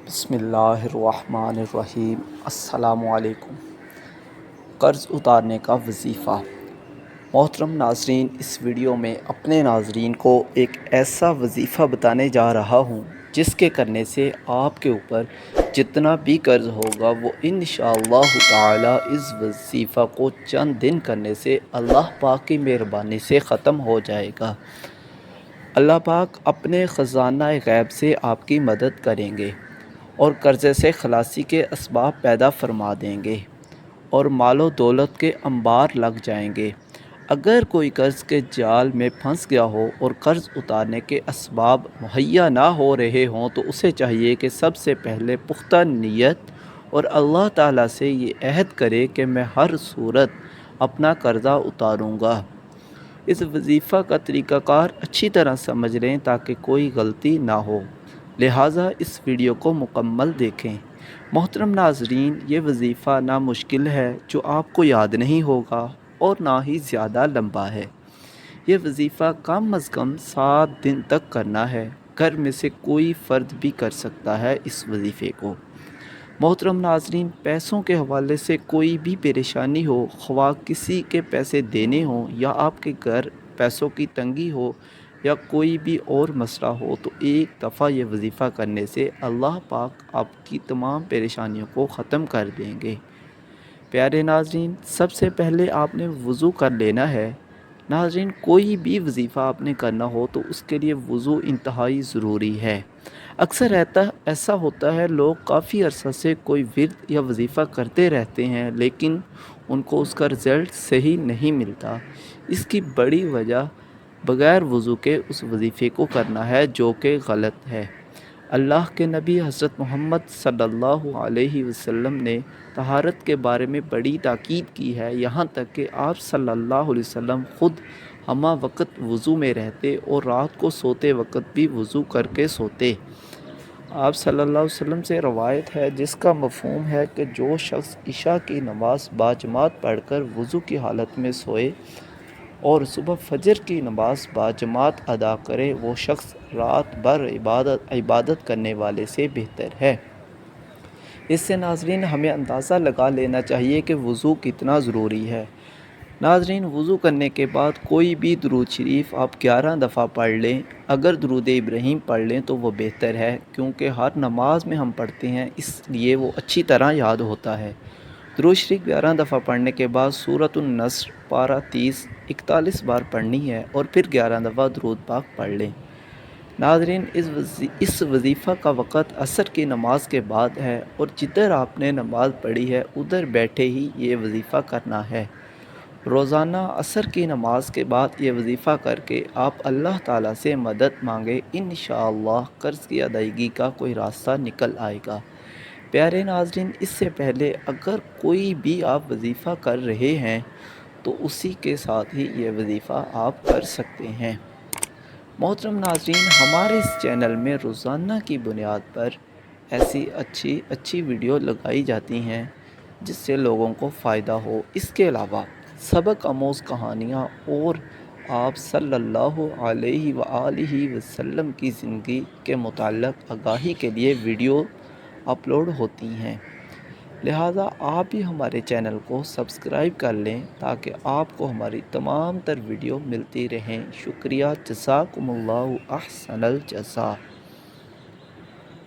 بسم اللہ الرحمن الرحیم۔ السلام علیکم۔ قرض اتارنے کا وظیفہ۔ محترم ناظرین، اس ویڈیو میں اپنے ناظرین کو ایک ایسا وظیفہ بتانے جا رہا ہوں جس کے کرنے سے آپ کے اوپر جتنا بھی قرض ہوگا وہ انشاءاللہ تعالی اس وظیفہ کو چند دن کرنے سے اللہ پاک کی مہربانی سے ختم ہو جائے گا۔ اللہ پاک اپنے خزانہ غیب سے آپ کی مدد کریں گے اور قرضے سے خلاصی کے اسباب پیدا فرما دیں گے اور مال و دولت کے انبار لگ جائیں گے۔ اگر کوئی قرض کے جال میں پھنس گیا ہو اور قرض اتارنے کے اسباب مہیا نہ ہو رہے ہوں تو اسے چاہیے کہ سب سے پہلے پختہ نیت اور اللہ تعالیٰ سے یہ عہد کرے کہ میں ہر صورت اپنا قرضہ اتاروں گا۔ اس وظیفہ کا طریقہ کار اچھی طرح سمجھ لیں تاکہ کوئی غلطی نہ ہو، لہٰذا اس ویڈیو کو مکمل دیکھیں۔ محترم ناظرین، یہ وظیفہ نہ مشکل ہے جو آپ کو یاد نہیں ہوگا اور نہ ہی زیادہ لمبا ہے۔ یہ وظیفہ کم از کم 7 دن تک کرنا ہے۔ گھر میں سے کوئی فرد بھی کر سکتا ہے اس وظیفے کو۔ محترم ناظرین، پیسوں کے حوالے سے کوئی بھی پریشانی ہو، خواہ کسی کے پیسے دینے ہوں یا آپ کے گھر پیسوں کی تنگی ہو یا کوئی بھی اور مسئلہ ہو، تو ایک دفعہ یہ وظیفہ کرنے سے اللہ پاک آپ کی تمام پریشانیوں کو ختم کر دیں گے۔ پیارے ناظرین، سب سے پہلے آپ نے وضو کر لینا ہے۔ ناظرین، کوئی بھی وظیفہ آپ نے کرنا ہو تو اس کے لیے وضو انتہائی ضروری ہے۔ اکثر ایسا ہوتا ہے لوگ کافی عرصہ سے کوئی ورد یا وظیفہ کرتے رہتے ہیں لیکن ان کو اس کا رزلٹ صحیح نہیں ملتا۔ اس کی بڑی وجہ بغیر وضو کے اس وظیفے کو کرنا ہے، جو کہ غلط ہے۔ اللہ کے نبی حضرت محمد صلی اللہ علیہ وسلم نے طہارت کے بارے میں بڑی تاکید کی ہے، یہاں تک کہ آپ صلی اللہ علیہ وسلم خود ہمہ وقت وضو میں رہتے اور رات کو سوتے وقت بھی وضو کر کے سوتے۔ آپ صلی اللہ علیہ وسلم سے روایت ہے جس کا مفہوم ہے کہ جو شخص عشاء کی نماز باجماعت پڑھ کر وضو کی حالت میں سوئے اور صبح فجر کی نماز باجماعت ادا کرے، وہ شخص رات بھر عبادت کرنے والے سے بہتر ہے۔ اس سے ناظرین ہمیں اندازہ لگا لینا چاہیے کہ وضو کتنا ضروری ہے۔ ناظرین، وضو کرنے کے بعد کوئی بھی درود شریف آپ 11 دفعہ پڑھ لیں۔ اگر درود ابراہیم پڑھ لیں تو وہ بہتر ہے، کیونکہ ہر نماز میں ہم پڑھتے ہیں، اس لیے وہ اچھی طرح یاد ہوتا ہے۔ درود شریف 11 دفعہ پڑھنے کے بعد سورۃ النصر پارہ 30 41 بار پڑھنی ہے اور پھر 11 دفعہ درود پاک پڑھ لیں۔ ناظرین، اس وظیفہ کا وقت عصر کی نماز کے بعد ہے اور جدھر آپ نے نماز پڑھی ہے ادھر بیٹھے ہی یہ وظیفہ کرنا ہے۔ روزانہ عصر کی نماز کے بعد یہ وظیفہ کر کے آپ اللہ تعالیٰ سے مدد مانگے، انشاءاللہ قرض کی ادائیگی کا کوئی راستہ نکل آئے گا۔ پیارے ناظرین، اس سے پہلے اگر کوئی بھی آپ وظیفہ کر رہے ہیں تو اسی کے ساتھ ہی یہ وظیفہ آپ کر سکتے ہیں۔ محترم ناظرین، ہمارے اس چینل میں روزانہ کی بنیاد پر ایسی اچھی ویڈیو لگائی جاتی ہیں جس سے لوگوں کو فائدہ ہو۔ اس کے علاوہ سبق آموز کہانیاں اور آپ صلی اللہ علیہ وآلہ وسلم کی زندگی کے متعلق آگاہی کے لیے ویڈیو اپلوڈ ہوتی ہیں، لہٰذا آپ بھی ہمارے چینل کو سبسکرائب کر لیں تاکہ آپ کو ہماری تمام تر ویڈیو ملتی رہیں۔ شکریہ، جزاکم اللہ احسن الجزا۔